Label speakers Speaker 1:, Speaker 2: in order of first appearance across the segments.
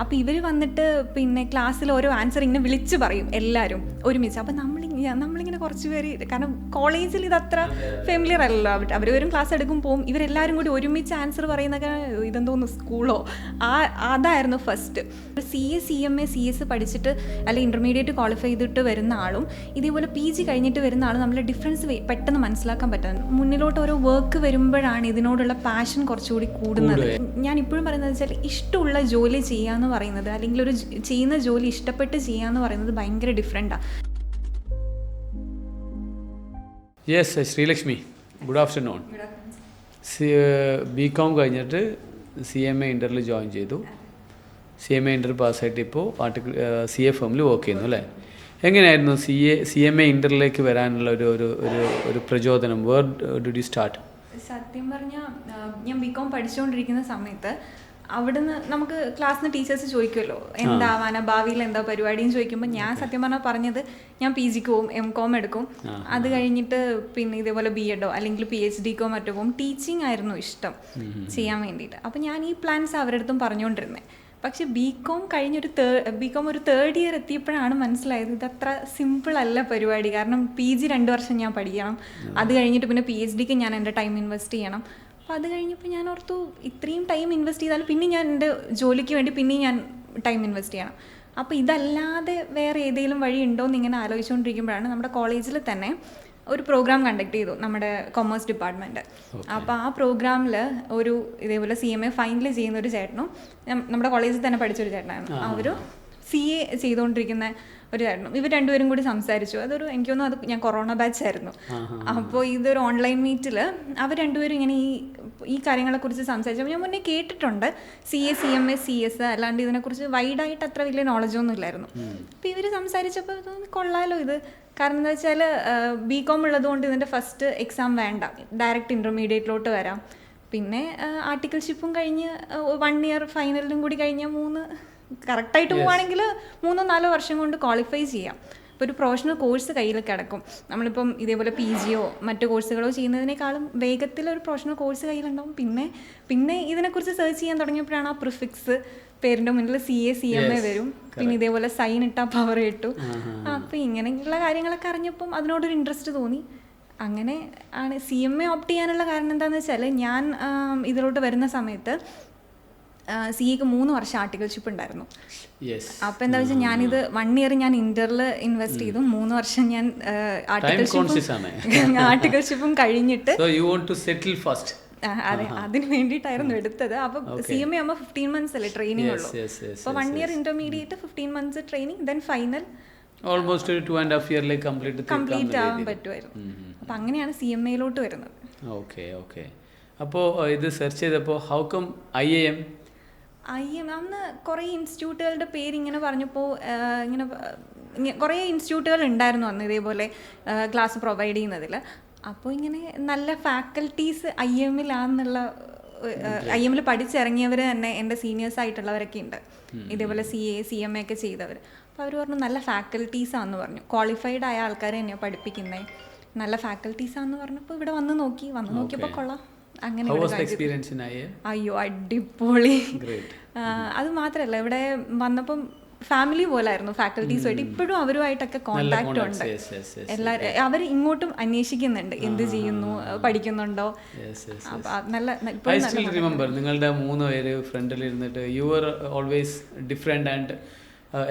Speaker 1: അപ്പോൾ ഇവർ വന്നിട്ട് പിന്നെ ക്ലാസ്സിൽ ഓരോ ആൻസർ ഇങ്ങനെ വിളിച്ച് പറയും എല്ലാവരും ഒരുമിച്ച്. അപ്പോൾ നമ്മളിങ്ങനെ കുറച്ച് പേര്, കാരണം കോളേജിൽ ഇതത്ര ഫെമിലിയർ അല്ലല്ലോ, അവർ വരും ക്ലാസ് എടുക്കും പോവും, ഇവരെല്ലാവരും കൂടി ഒരുമിച്ച് ആൻസർ പറയുന്നൊക്കെ ഇതെന്തോന്ന് സ്കൂളോ അതായിരുന്നു ഫസ്റ്റ്. CA CMA CS പഠിച്ചിട്ട് അല്ല ഇൻ്റർമീഡിയറ്റ് ക്വാളിഫൈ ചെയ്തിട്ട് വരുന്ന ആളും ഇതേപോലെ PG കഴിഞ്ഞിട്ട് വരുന്ന ആളും നമ്മളെ ഡിഫറൻസ് പെട്ടെന്ന് മനസ്സിലാക്കാൻ പറ്റുന്നത്. മുന്നിലോട്ട് ഓരോ വർക്ക് വരുമ്പോഴാണ് ഇതിനോടുള്ള പാഷൻ കുറച്ചുകൂടി കൂടുന്നത്. ഞാൻ ഇപ്പോഴും പറയുന്നത് വെച്ചാൽ ഇഷ്ടമുള്ള ജോലി ചെയ്യാന്ന് പറയുന്നത്, അല്ലെങ്കിൽ ഒരു ചെയ്യുന്ന ജോലി ഇഷ്ടപ്പെട്ട് ചെയ്യാന്ന് പറയുന്നത് ഭയങ്കര ഡിഫറെൻറ്റാണ്.
Speaker 2: Yes, Sreelakshmi, good afternoon. BCom കഴിഞ്ഞിട്ട് CMA ഇൻ്ററിൽ ജോയിൻ ചെയ്തു. CMA ഇൻ്റർ പാസ്സായിട്ട് ഇപ്പോൾ CA ഫേമിൽ വർക്ക് ചെയ്യുന്നു അല്ലേ? എങ്ങനെയായിരുന്നു CMA ഇൻ്ററിലേക്ക് വരാനുള്ള ഒരു പ്രചോദനം? Where did you start?
Speaker 1: സത്യം പറഞ്ഞാൽ ഞാൻ BCom പഠിച്ചുകൊണ്ടിരിക്കുന്ന സമയത്ത് അവിടുന്ന് നമുക്ക് ക്ലാസ്സിൽ നിന്ന് ടീച്ചേഴ്സ് ചോദിക്കുമല്ലോ എന്താവാനാ ഭാവിയിൽ എന്താ പരിപാടിയെന്ന് ചോദിക്കുമ്പോൾ ഞാൻ സത്യം പറഞ്ഞാൽ പറഞ്ഞത് ഞാൻ PGക്ക് പോവും, MCom എടുക്കും, അത് കഴിഞ്ഞിട്ട് പിന്നെ ഇതേപോലെ BEdോ അല്ലെങ്കിൽ PhDക്കോ മറ്റോ പോവും. ടീച്ചിങ് ആയിരുന്നു ഇഷ്ടം ചെയ്യാൻ വേണ്ടിയിട്ട്. അപ്പോൾ ഞാൻ ഈ പ്ലാൻസ് അവരുടെ അടുത്തും പറഞ്ഞുകൊണ്ടിരുന്നത്. പക്ഷേ BCom ഒരു തേർഡ് ഇയർ എത്തിയപ്പോഴാണ് മനസ്സിലായത് ഇതത്ര സിമ്പിൾ അല്ല പരിപാടി. കാരണം PG 2 വർഷം ഞാൻ പഠിക്കണം, അത് കഴിഞ്ഞിട്ട് പിന്നെ PhDക്ക് ഞാൻ എൻ്റെ ടൈം ഇൻവെസ്റ്റ് ചെയ്യണം. അപ്പോൾ അത് കഴിഞ്ഞപ്പോൾ ഞാൻ ഓർത്തു ഇത്രയും ടൈം ഇൻവെസ്റ്റ് ചെയ്താൽ പിന്നെ ഞാൻ എൻ്റെ ജോലിക്ക് വേണ്ടി പിന്നെയും ഞാൻ ടൈം ഇൻവെസ്റ്റ് ചെയ്യണം. അപ്പോൾ ഇതല്ലാതെ വേറെ ഏതെങ്കിലും വഴി ഉണ്ടോ എന്ന് ഇങ്ങനെ ആലോചിച്ചുകൊണ്ടിരിക്കുമ്പോഴാണ് നമ്മുടെ കോളേജിൽ തന്നെ ഒരു പ്രോഗ്രാം കണ്ടക്ട് ചെയ്തു, നമ്മുടെ കൊമേഴ്സ് ഡിപ്പാർട്ട്മെൻറ്റ്. അപ്പോൾ ആ പ്രോഗ്രാമിൽ ഒരു ഇതേപോലെ CMA ഫൈനൽ ചെയ്യുന്ന ഒരു ചേട്ടനും നമ്മുടെ കോളേജിൽ തന്നെ പഠിച്ചൊരു ചേട്ടനായിരുന്നു, അവരും CA ചെയ്തുകൊണ്ടിരിക്കുന്ന ഒരു ചേട്ടനും. ഇവർ രണ്ടുപേരും കൂടി സംസാരിച്ചു. എനിക്ക് തോന്നുന്നു അത് ഞാൻ കൊറോണ ബാച്ച് ആയിരുന്നു. അപ്പോൾ ഇതൊരു ഓൺലൈൻ മീറ്റിൽ അവർ രണ്ടുപേരും ഇങ്ങനെ ഈ കാര്യങ്ങളെക്കുറിച്ച് സംസാരിച്ചു. ഞാൻ മുന്നേ കേട്ടിട്ടുണ്ട് CA CMA CS, അല്ലാണ്ട് ഇതിനെക്കുറിച്ച് വൈഡായിട്ട് അത്ര വലിയ നോളജൊന്നും ഇല്ലായിരുന്നു. അപ്പോൾ ഇവർ സംസാരിച്ചപ്പോൾ കൊള്ളാലോ ഇത്. കാരണം എന്താ വെച്ചാൽ BCom ഉള്ളതുകൊണ്ട് ഇതിൻ്റെ ഫസ്റ്റ് എക്സാം വേണ്ട, ഡയറക്റ്റ് ഇൻ്റർമീഡിയറ്റിലോട്ട് വരാം. പിന്നെ ആർട്ടിക്കിൾഷിപ്പും കഴിഞ്ഞ് 1 ഇയർ ഫൈനലിലും കൂടി കഴിഞ്ഞാൽ കറക്റ്റായിട്ട് പോവുകയാണെങ്കിൽ 3-4 വർഷം കൊണ്ട് ക്വാളിഫൈ ചെയ്യാം. ഇപ്പോൾ ഒരു പ്രൊഫഷണൽ കോഴ്സ് കയ്യിൽ കിടക്കും. നമ്മളിപ്പം ഇതേപോലെ PGയോ മറ്റു കോഴ്സുകളോ ചെയ്യുന്നതിനേക്കാളും വേഗത്തിൽ ഒരു പ്രൊഫഷണൽ കോഴ്സ് കയ്യിലുണ്ടാവും. പിന്നെ ഇതിനെക്കുറിച്ച് സെർച്ച് ചെയ്യാൻ തുടങ്ങിയപ്പോഴാണ് ആ പ്രിഫിക്സ് പേരിൻ്റെ മുന്നിൽ CA CMA വരും. പിന്നെ ഇതേപോലെ സൈൻ ഇട്ടാൽ പവർ കിട്ടു. അപ്പോൾ ഇങ്ങനെയുള്ള കാര്യങ്ങളൊക്കെ അറിഞ്ഞപ്പം അതിനോടൊരു ഇൻട്രസ്റ്റ് തോന്നി. അങ്ങനെ ആണ് CMA ഓപ്റ്റ് ചെയ്യാനുള്ള കാരണം എന്താണെന്ന് വെച്ചാൽ ഞാൻ ഇതിലോട്ട് വരുന്ന സമയത്ത് CAക്ക് 3 വർഷം ആർട്ടിക്കിൾഷിപ്പ് ഉണ്ടായിരുന്നു. അപ്പോൾ എന്താ വെച്ചാൽ ഞാനിത് 1 ഇയർ ഞാൻ ഇന്ററിൽ ഇൻവെസ്റ്റ് ചെയ്തു, 3 വർഷം ഞാൻ ആർട്ടിക്കിൾഷിപ്പും കഴിഞ്ഞിട്ട് അതെ അതിന് വേണ്ടിയിട്ടായിരുന്നു എടുത്തത്. അപ്പം CMA ആകുമ്പോൾ 15 months അല്ലേ ട്രെയിനിങ് ഉള്ളൂ. അപ്പോൾ 1 year intermediate, 15 months training, then final
Speaker 2: almost ഒരു 2.5 ഇയറിലേക്ക്
Speaker 1: കംപ്ലീറ്റ് ആവാൻ പറ്റുമായിരുന്നു. അപ്പം അങ്ങനെയാണ് CMAയിലോട്ട് വരുന്നത്.
Speaker 2: ഓക്കെ. അപ്പോൾ ഇത് സെർച്ച് ചെയ്തപ്പോൾ ഹൗ കം IIM?
Speaker 1: അന്ന് കുറേ ഇൻസ്റ്റിറ്റ്യൂട്ടുകളുടെ പേര് ഇങ്ങനെ പറഞ്ഞപ്പോൾ ഇങ്ങനെ കുറേ ഇൻസ്റ്റിറ്റ്യൂട്ടുകൾ ഉണ്ടായിരുന്നു അന്ന് ഇതേപോലെ ക്ലാസ് പ്രൊവൈഡ് ചെയ്യുന്നതിൽ. അപ്പോൾ ഇങ്ങനെ നല്ല ഫാക്കൽറ്റീസ് IIMലാണെന്നുള്ള IIMൽ പഠിച്ചിറങ്ങിയവർ തന്നെ എൻ്റെ സീനിയേഴ്സ് ആയിട്ടുള്ളവരൊക്കെ ഉണ്ട്, ഇതേപോലെ CA CMA ഒക്കെ ചെയ്തവർ. അപ്പോൾ അവർ പറഞ്ഞു നല്ല ഫാക്കൽറ്റീസാണെന്ന് പറഞ്ഞു, ക്വാളിഫൈഡ് ആയ ആൾക്കാർ തന്നെയാണ് പഠിപ്പിക്കുന്നത്, നല്ല ഫാക്കൽറ്റീസാണെന്ന് പറഞ്ഞപ്പോൾ ഇവിടെ വന്ന് നോക്കിയപ്പോൾ കൊള്ളാം. അങ്ങനെ അയ്യോ അടിപൊളി. അത് മാത്രമല്ല ഇവിടെ വന്നപ്പം ഫാമിലി പോലായിരുന്നു ഫാക്കൽറ്റീസുമായിട്ട്. ഇപ്പോഴും അവരുമായിട്ടൊക്കെ കോണ്ടാക്ട് ഉണ്ട്. എല്ലാവരും അവർ ഇങ്ങോട്ടും അന്വേഷിക്കുന്നുണ്ട് എന്ത് ചെയ്യുന്നു, പഠിക്കുന്നുണ്ടോ.
Speaker 2: നിങ്ങളുടെ 3 പേര് ഫ്രണ്ടിൽ ഇരുന്നിട്ട് you are always different and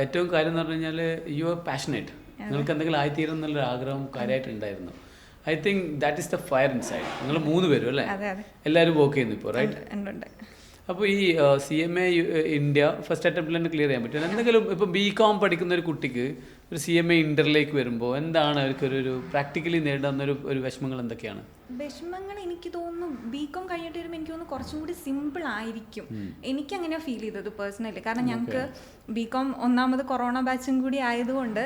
Speaker 2: ഏറ്റവും കാര്യം എന്ന് പറഞ്ഞു കഴിഞ്ഞാൽ യു ആർ പാഷനേറ്റ്. നിങ്ങൾക്ക് എന്തെങ്കിലും ആയിത്തീരും എന്നുള്ളൊരു ആഗ്രഹം കാര്യമായിട്ടുണ്ടായിരുന്നു. I think that is the fire inside. നിങ്ങൾ 3 പേരും അല്ലേ? എല്ലാവരും വർക്ക് ചെയ്യുന്നു ഇപ്പോൾ, റൈറ്റ്? അപ്പോൾ ഈ CMA ഇന്ത്യ ഫസ്റ്റ് അറ്റംപ്റ്റിൽ തന്നെ ക്ലിയർ ചെയ്യാൻ പറ്റും. എന്തെങ്കിലും ഇപ്പോൾ BCom പഠിക്കുന്ന ഒരു കുട്ടിക്ക് ഒരു CMA ഇൻ്ററിലേക്ക് വരുമ്പോൾ എന്താണ് അവർക്കൊരു പ്രാക്ടിക്കലി നേരിടുന്ന ഒരു വിഷമങ്ങൾ എന്തൊക്കെയാണ്?
Speaker 1: വിഷമങ്ങൾ എനിക്ക് തോന്നുന്നു BCom കഴിഞ്ഞിട്ട് വരുമ്പോൾ എനിക്ക് തോന്നുന്നു കുറച്ചും കൂടി സിമ്പിൾ ആയിരിക്കും. എനിക്കങ്ങനെയാണ് ഫീൽ ചെയ്തത് പേഴ്സണലി. കാരണം ഞങ്ങൾക്ക് BCom ഒന്നാമത് കൊറോണ ബാച്ചും കൂടി ആയതുകൊണ്ട്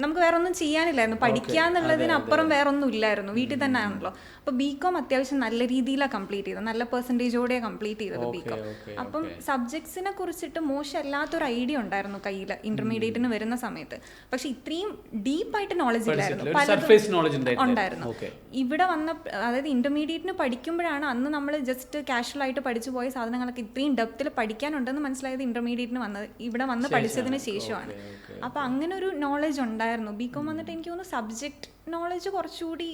Speaker 1: നമുക്ക് വേറെ ഒന്നും ചെയ്യാനില്ലായിരുന്നു, പഠിക്കാന്നുള്ളതിനപ്പുറം വേറെ ഒന്നും ഇല്ലായിരുന്നു, വീട്ടിൽ തന്നെ ആണല്ലോ. അപ്പോൾ BCom അത്യാവശ്യം നല്ല രീതിയിലാണ് കംപ്ലീറ്റ് ചെയ്തത്, നല്ല പെർസെൻറ്റേജോടെയാണ് കംപ്ലീറ്റ് ചെയ്തത് BCom. അപ്പം സബ്ജക്ട്സിനെ കുറിച്ചിട്ട് മോശമല്ലാത്തൊരു ഐഡിയ ഉണ്ടായിരുന്നു കയ്യിൽ ഇന്റർമീഡിയറ്റിന് വരുന്ന സമയത്ത്. പക്ഷെ ഇത്രയും ഡീപ്പായിട്ട് നോളജ് ഇല്ലായിരുന്നു, ഉണ്ടായിരുന്നു. ഇവിടെ വന്ന, അതായത് ഇൻ്റർമീഡിയറ്റിന് പഠിക്കുമ്പോഴാണ് അന്ന് നമ്മൾ ജസ്റ്റ് കാഷ്വലായിട്ട് പഠിച്ചു പോയ സാധനങ്ങളൊക്കെ ഇത്രയും ഡെപ്തിൽ പഠിക്കാനുണ്ടെന്ന് മനസ്സിലായത് ഇൻ്റർമീഡിയറ്റിന് വന്നത് ഇവിടെ വന്ന് പഠിച്ചതിന് ശേഷമാണ്. അപ്പോൾ അങ്ങനെ ഒരു നോളജ് ഉണ്ടായിരുന്നു. ബികോം വന്നിട്ട് എനിക്ക് തോന്നുന്നു സബ്ജക്റ്റ് നോളജ് കുറച്ചുകൂടി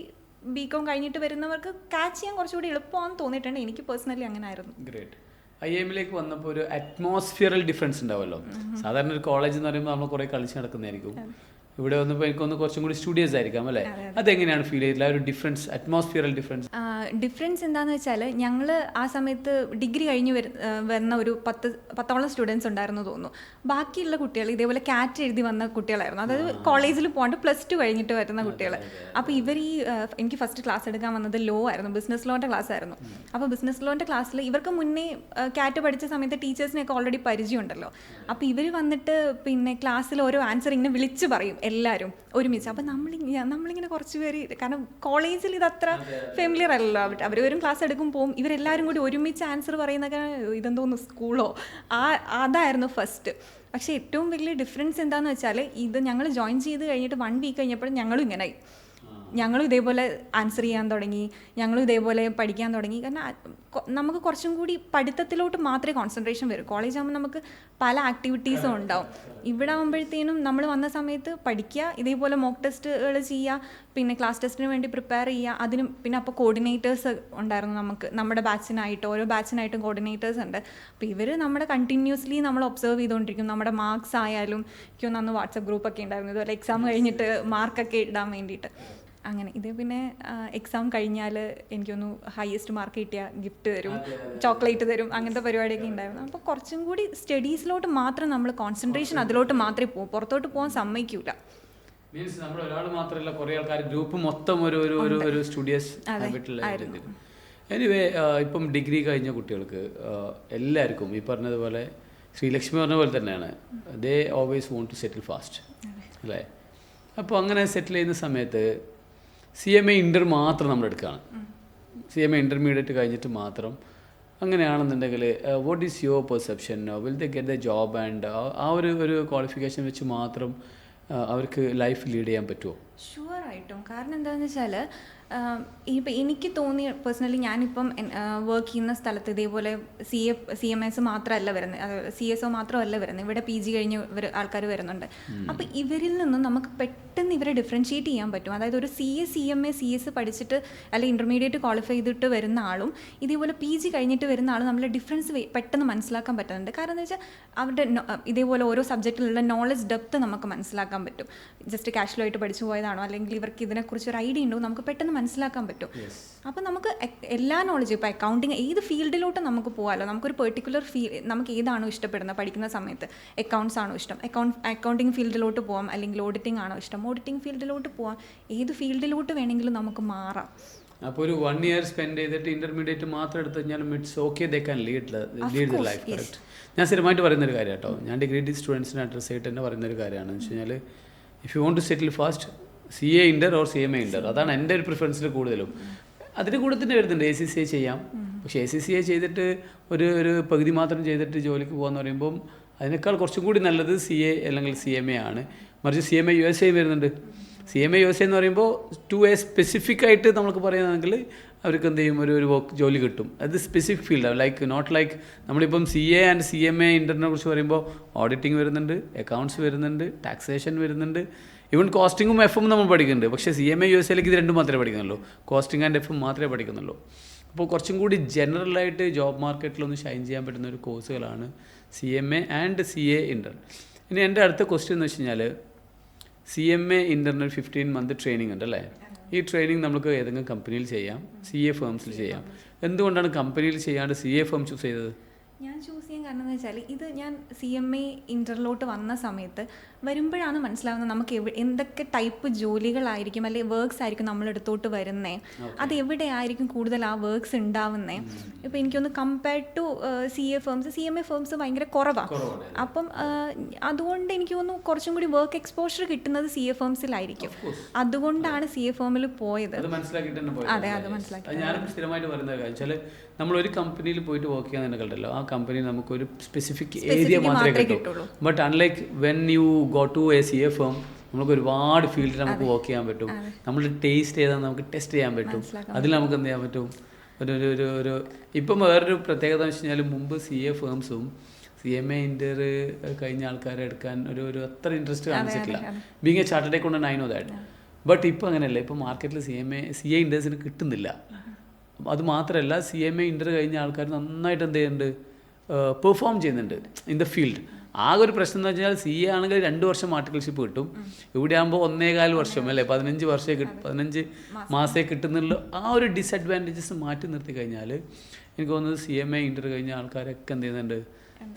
Speaker 1: ബികോം കഴിഞ്ഞിട്ട് വരുന്നവർക്ക് ക്യാച്ച് ചെയ്യാൻ കുറച്ചുകൂടി എളുപ്പമാണെന്ന് തോന്നിയിട്ടുണ്ട്. എനിക്ക് പേഴ്സണലി അങ്ങനെ ആയിരുന്നു.
Speaker 2: ഗ്രേറ്റ്. IIM-ലേക്ക് വന്നപ്പോൾ ഒരു അറ്റ്മോസ്ഫിയറൽ ഡിഫറൻസ് ഉണ്ടാവുമല്ലോ. സാധാരണ ഒരു കോളേജ് എന്ന് പറയുമ്പോൾ നമ്മൾ കുറേ കളിച്ച് നടക്കുന്നതായിരിക്കും. ഇവിടെ വന്നപ്പോൾ എനിക്കൊന്ന് കുറച്ചും കൂടി സ്റ്റുഡിയോസ് ആയിരിക്കാം അല്ലേ? അതെങ്ങനെയാണ് ഫീൽ ചെയ്തില്ല ഒരു ഡിഫറൻസ്, അറ്റ്മോസ്ഫിയറൽ ഡിഫറൻസ്?
Speaker 1: എന്താണെന്ന് വെച്ചാൽ ഞങ്ങൾ ആ സമയത്ത് ഡിഗ്രി കഴിഞ്ഞ് വരുന്ന ഒരു 10ഓളം സ്റ്റുഡൻസ് ഉണ്ടായിരുന്നു തോന്നുന്നു. ബാക്കിയുള്ള കുട്ടികൾ ഇതേപോലെ കാറ്റ് എഴുതി വന്ന കുട്ടികളായിരുന്നു. അതായത് കോളേജിൽ പോകാണ്ട് +2 കഴിഞ്ഞിട്ട് വരുന്ന കുട്ടികൾ. അപ്പോൾ ഇവർ എനിക്ക് ഫസ്റ്റ് ക്ലാസ് എടുക്കാൻ വന്നത് ലോ ആയിരുന്നു, ബിസിനസ് ലോൻ്റെ ക്ലാസ് ആയിരുന്നു. അപ്പോൾ ബിസിനസ് ലോൻ്റെ ക്ലാസ്സിൽ ഇവർക്ക് മുന്നേ കാറ്റ് പഠിച്ച സമയത്ത് ടീച്ചേഴ്സിനെയൊക്കെ ഓൾറെഡി പരിചയമുണ്ടല്ലോ. അപ്പോൾ ഇവർ വന്നിട്ട് പിന്നെ ക്ലാസ്സിൽ ഓരോ ആൻസർ ഇങ്ങനെ വിളിച്ച് പറയും എല്ലാവരും ഒരുമിച്ച്. അപ്പം നമ്മളിങ്ങനെ കുറച്ച് പേര്, കാരണം കോളേജിൽ ഇതത്ര ഫെമിലിയർ അല്ലല്ലോ. അവർ വരും ക്ലാസ് എടുക്കും പോവും, ഇവരെല്ലാവരും കൂടി ഒരുമിച്ച് ആൻസർ പറയുന്നൊക്കെ ഇതെന്തോന്നു സ്കൂളോ അതായിരുന്നു ഫസ്റ്റ്. പക്ഷേ ഏറ്റവും വലിയ ഡിഫറൻസ് എന്താണെന്ന് വെച്ചാൽ ഇത് ഞങ്ങൾ ജോയിൻ ചെയ്ത് കഴിഞ്ഞിട്ട് 1 വീക്ക് കഴിഞ്ഞപ്പോഴും ഞങ്ങളും ഇങ്ങനെയായി. ഞങ്ങളും ഇതേപോലെ ആൻസർ ചെയ്യാൻ തുടങ്ങി, ഞങ്ങളും ഇതേപോലെ പഠിക്കാൻ തുടങ്ങി. കാരണം നമുക്ക് കുറച്ചും കൂടി പഠിത്തത്തിലോട്ട് മാത്രമേ കോൺസെൻട്രേഷൻ വരും. കോളേജ് ആകുമ്പോൾ നമുക്ക് പല ആക്ടിവിറ്റീസും ഉണ്ടാവും. ഇവിടെ ആകുമ്പോഴത്തേനും നമ്മൾ വന്ന സമയത്ത് പഠിക്കുക, ഇതേപോലെ മോക്ക് ടെസ്റ്റുകൾ ചെയ്യുക, പിന്നെ ക്ലാസ് ടെസ്റ്റിന് വേണ്ടി പ്രിപ്പയർ ചെയ്യുക. അതിനും പിന്നെ അപ്പോൾ കോർഡിനേറ്റേഴ്സ് ഉണ്ടായിരുന്നു നമുക്ക്, നമ്മുടെ ബാച്ചിനായിട്ട് ഓരോ ബാച്ചിനായിട്ടും കോർഡിനേറ്റേഴ്സ് ഉണ്ട്. അപ്പോൾ ഇവർ നമ്മുടെ കണ്ടിന്യൂസ്ലി നമ്മൾ ഒബ്സർവ് ചെയ്തുകൊണ്ടിരിക്കും. നമ്മുടെ മാർക്സ് ആയാലും എനിക്കൊന്ന് അന്ന് വാട്സപ്പ് ഗ്രൂപ്പൊക്കെ ഉണ്ടായിരുന്നു, ഇതുപോലെ എക്സാം കഴിഞ്ഞിട്ട് മാർക്കൊക്കെ ഇടാൻ വേണ്ടിയിട്ട്. അങ്ങനെ ഇത് പിന്നെ എക്സാം കഴിഞ്ഞാൽ എനിക്കൊന്ന് ഹയസ്റ്റ് മാർക്ക് കിട്ടിയാൽ ഗിഫ്റ്റ് തരും, ചോക്ലേറ്റ് തരും, അങ്ങനത്തെ പരിപാടിയൊക്കെ ഉണ്ടായിരുന്നു. അപ്പോൾ കുറച്ചും കൂടി സ്റ്റഡീസിലോട്ട് മാത്രം നമ്മൾ കോൺസെൻട്രേഷൻ അതിലോട്ട് മാത്രമേ പോകും, പുറത്തോട്ട് പോകാൻ സമ്മതിക്കൂല.
Speaker 2: മീൻസ് നമ്മൾ ഒരാൾ മാത്രമല്ല, കുറേ ആൾക്കാർ ഗ്രൂപ്പ് മൊത്തം ഒരു സ്റ്റുഡിയോസ് ഹാബിറ്റിലായിരുന്നു. എനിവേ ഇപ്പം ഡിഗ്രി കഴിഞ്ഞ കുട്ടികൾക്ക് എല്ലാവർക്കും ഈ പറഞ്ഞതുപോലെ ശ്രീലക്ഷ്മി പറഞ്ഞ പോലെ തന്നെയാണ്, they always want to settle fast അല്ലേ? അപ്പോൾ അങ്ങനെ സെറ്റിൽ ചെയ്യുന്ന സമയത്ത് CMA ഇൻ്റർ മാത്രം നമ്മൾ എടുക്കുകയാണ്. CMA ഇൻ്റർമീഡിയറ്റ് കഴിഞ്ഞിട്ട് മാത്രം അങ്ങനെയാണെന്നുണ്ടെങ്കിൽ what is your perception? Will they get the job and ആ ഒരു ക്വാളിഫിക്കേഷൻ വെച്ച് മാത്രം അവർക്ക് ലൈഫ് ലീഡ് ചെയ്യാൻ പറ്റുമോ?
Speaker 1: ഷുവറായിട്ടും. കാരണം എന്താണെന്ന് വെച്ചാൽ ഇപ്പം എനിക്ക് തോന്നിയ പേഴ്സണലി ഞാനിപ്പം വർക്ക് ചെയ്യുന്ന സ്ഥലത്ത് ഇതേപോലെ CMS മാത്രമല്ല വരുന്നത്, CSO മാത്രമല്ല വരുന്നത്, ഇവിടെ PG കഴിഞ്ഞ് ആൾക്കാർ വരുന്നുണ്ട്. അപ്പോൾ ഇവരിൽ നിന്നും നമുക്ക് പെട്ടെന്ന് ഇവരെ ഡിഫറൻഷ്യേറ്റ് ചെയ്യാൻ പറ്റും. അതായത് ഒരു CA CMA CS പഠിച്ചിട്ട് അല്ലെങ്കിൽ ഇൻ്റർമീഡിയറ്റ് ക്വാളിഫൈ ചെയ്തിട്ട് വരുന്ന ആളും ഇതേപോലെ PG കഴിഞ്ഞിട്ട് വരുന്ന ആളും നമ്മളെ ഡിഫറൻസ് പെട്ടെന്ന് മനസ്സിലാക്കാൻ പറ്റുന്നുണ്ട്. കാരണം എന്താ വെച്ചാൽ അവരുടെ ഇതേപോലെ ഓരോ സബ്ജക്റ്റിലുള്ള നോളജ് ഡെപ്ത് നമുക്ക് മനസ്സിലാക്കാൻ പറ്റും. ജസ്റ്റ് കാഷ്വലായിട്ട് പഠിച്ചു പോയതാണോ അല്ലെങ്കിൽ ഇവർക്ക് ഇതിനെക്കുറിച്ച് ഒരു ഐഡിയ ഉണ്ടോ നമുക്ക് പെട്ടെന്ന് മനസ്സിലാക്കാൻ പറ്റും. അപ്പോൾ നമുക്ക് എല്ലാ നോളജും ഇപ്പോൾ അക്കൗണ്ടിങ് ഏത് ഫീൽഡിലോട്ട് നമുക്ക് പോകാമല്ലോ. നമുക്കൊരു പെർട്ടിക്കുലർ നമുക്ക് ഏതാണോ ഇഷ്ടപ്പെടുന്നത് പഠിക്കുന്ന സമയത്ത്, അക്കൗണ്ട്സ് ആണോ ഇഷ്ടം, അക്കൗണ്ടിങ് ഫീൽഡിലോട്ട് പോകാം, അല്ലെങ്കിൽ ഓഡിറ്റിംഗ് ആണോ ഇഷ്ടം, ഓഡിറ്റിംഗ് ഫീൽഡിലോട്ട് പോകാം. ഏത് ഫീൽഡിലോട്ട് വേണമെങ്കിലും നമുക്ക് മാറാം.
Speaker 2: അപ്പോൾ ഒരു 1 year സ്പെൻഡ് ചെയ്തിട്ട് ഇൻ്റർമീഡിയറ്റ് മാത്രം എടുത്തു കഴിഞ്ഞാലും it's okay, they can lead the life. Correct. ഞാൻ സ്ഥിരമായിട്ട് പറയുന്നൊരു കാര്യം കേട്ടോ, ഞാൻ ഡിഗ്രി സ്റ്റുഡൻസിനെ അഡ്രസ്സ് ചെയ്തിട്ട് തന്നെ പറയുന്നൊരു കാര്യമാണ് എന്ന് വെച്ച് കഴിഞ്ഞാൽ, if you want to settle fast CA inter or CMA inter, അതാണ് എൻ്റെ ഒരു പ്രിഫറൻസിൽ കൂടുതലും. അതിൻ്റെ കൂടെ തന്നെ വരുന്നുണ്ട് ACCA ചെയ്യാം. പക്ഷേ ACCA ചെയ്തിട്ട് ഒരു പകുതി മാത്രം ചെയ്തിട്ട് ജോലിക്ക് പോകാമെന്ന് പറയുമ്പം അതിനേക്കാൾ കുറച്ചും കൂടി നല്ലത് CA അല്ലെങ്കിൽ CMA ആണ്. മറിച്ച് CMA USA വരുന്നുണ്ട്. CMA USA എന്ന് പറയുമ്പോൾ 2A സ്പെസിഫിക് ആയിട്ട് നമുക്ക് പറയുകയാണെങ്കിൽ അവർക്ക് എന്ത് ചെയ്യും, ഒരു വർക്ക് ജോലി കിട്ടും. അത് സ്പെസിഫിക് ഫീൽഡാണ്. ലൈക്ക് നോട്ട് ലൈക്ക് നമ്മളിപ്പം CA ആൻഡ് CMA ഇൻ്ററിനെ കുറിച്ച് പറയുമ്പോൾ ഓഡിറ്റിംഗ് വരുന്നുണ്ട്, അക്കൗണ്ട്സ് വരുന്നുണ്ട്, ടാക്സേഷൻ വരുന്നുണ്ട്, ഈവൻ കോസ്റ്റിങ്ങും FM നമ്മൾ പഠിക്കുന്നുണ്ട്. പക്ഷേ CMA USA-ലേക്ക് ഇത് രണ്ടും മാത്രമേ പഠിക്കുന്നുള്ളൂ, കോസ്റ്റിംഗ് ആൻഡ് FM മാത്രമേ പഠിക്കുന്നുള്ളൂ. അപ്പോൾ കുറച്ചും കൂടി ജനറലായിട്ട് ജോബ് മാർക്കറ്റിലൊന്ന് ഷൈൻ ചെയ്യാൻ പറ്റുന്ന ഒരു കോഴ്സുകളാണ് CMA ആൻഡ് CA ഇൻ്റർ. ഇനി എൻ്റെ അടുത്ത ക്വസ്റ്റ്യൻ എന്ന് വെച്ച് കഴിഞ്ഞാൽ, CMA ഇൻ്ററിന് 15 month ട്രെയിനിങ് ഉണ്ട് അല്ലേ? ഈ ട്രെയിനിങ് നമുക്ക് ഏതെങ്കിലും കമ്പനിയിൽ ചെയ്യാം, CA ഫേംസിൽ ചെയ്യാം. എന്തുകൊണ്ടാണ് കമ്പനിയിൽ ചെയ്യാണ്ട് CA ഫേം ചൂസ് ചെയ്തത്?
Speaker 1: ഞാൻ ചൂസ് ചെയ്യാൻ കാരണം എന്ന് വെച്ചാൽ ഇത് ഞാൻ CMA ഇൻ്ററിലോട്ട് വന്ന സമയത്ത് വരുമ്പോഴാണ് മനസ്സിലാവുന്നത് നമുക്ക് എന്തൊക്കെ ടൈപ്പ് ജോലികളായിരിക്കും അല്ലെങ്കിൽ വർക്ക്സ് ആയിരിക്കും നമ്മളെടുത്തോട്ട് വരുന്നത്, അത് എവിടെ ആയിരിക്കും കൂടുതൽ ആ വർക്ക്സ് ഉണ്ടാവുന്നത്. ഇപ്പോൾ എനിക്കൊന്ന് കമ്പയർഡ് ടു CMA ഫേംസ് ഭയങ്കര കുറവാണ്. അപ്പം അതുകൊണ്ട് എനിക്ക് തോന്നുന്നു കുറച്ചും കൂടി വർക്ക് എക്സ്പോഷർ കിട്ടുന്നത് CA ഫേംസിലായിരിക്കും. അതുകൊണ്ടാണ് CA ഫേമിൽ പോയത്. അതെ, അത് മനസ്സിലാക്കി.
Speaker 2: ഞാനും സ്ഥിരമായിട്ട് പറയുന്ന കാര്യം നമ്മളൊരു കമ്പനിയിൽ പോയിട്ട് വർക്ക് ചെയ്യാൻ തന്നെ കണ്ടല്ലോ, ആ കമ്പനി നമുക്കൊരു സ്പെസിഫിക് ഏരിയ മാത്രമേ കിട്ടുള്ളൂ. But unlike when you go to a CA firm, നമുക്ക് ഒരുപാട് ഫീൽഡിൽ നമുക്ക് വർക്ക് ചെയ്യാൻ പറ്റും. നമ്മൾ ടേസ്റ്റ് ചെയ്താൽ നമുക്ക് ടെസ്റ്റ് ചെയ്യാൻ പറ്റും. അതിൽ നമുക്ക് എന്ത് ചെയ്യാൻ പറ്റും, ഒരു ഇപ്പം വേറൊരു പ്രത്യേകത എന്ന് വെച്ച് കഴിഞ്ഞാൽ മുമ്പ് CA ഫേംസും CMA ഇൻ്റർ കഴിഞ്ഞ ആൾക്കാരെ എടുക്കാൻ ഒരു അത്ര ഇൻട്രസ്റ്റ് കാണിച്ചിട്ടില്ല. Being A chartered accountant I know that. But ഇപ്പോൾ അങ്ങനെയല്ല. ഇപ്പോൾ മാർക്കറ്റിൽ CA ഇൻറ്റേഴ്സിന് കിട്ടുന്നില്ല. അത് മാത്രമല്ല CMA ഇൻ്റർ കഴിഞ്ഞ ആൾക്കാർ നന്നായിട്ട് എന്ത് ചെയ്യുന്നുണ്ട്, പെർഫോം ചെയ്യുന്നുണ്ട് ഇൻ ദ ഫീൽഡ്. ആകെ ഒരു പ്രശ്നം എന്ന് വെച്ചാൽ CA ആണെങ്കിൽ 2 വർഷം ആർട്ടിക്കൽഷിപ്പ് കിട്ടും. ഇവിടെ ആകുമ്പോൾ 1.25 വർഷം അല്ലേ 15 മാസമേ കിട്ടുന്നുള്ളൂ. ആ ഒരു ഡിസഡ്വാൻറ്റേജസ് മാറ്റി നിർത്തി കഴിഞ്ഞാൽ എനിക്ക് തോന്നുന്നത് CMA ഇൻ്റർ കഴിഞ്ഞ ആൾക്കാരൊക്കെ എന്ത് ചെയ്യുന്നുണ്ട്,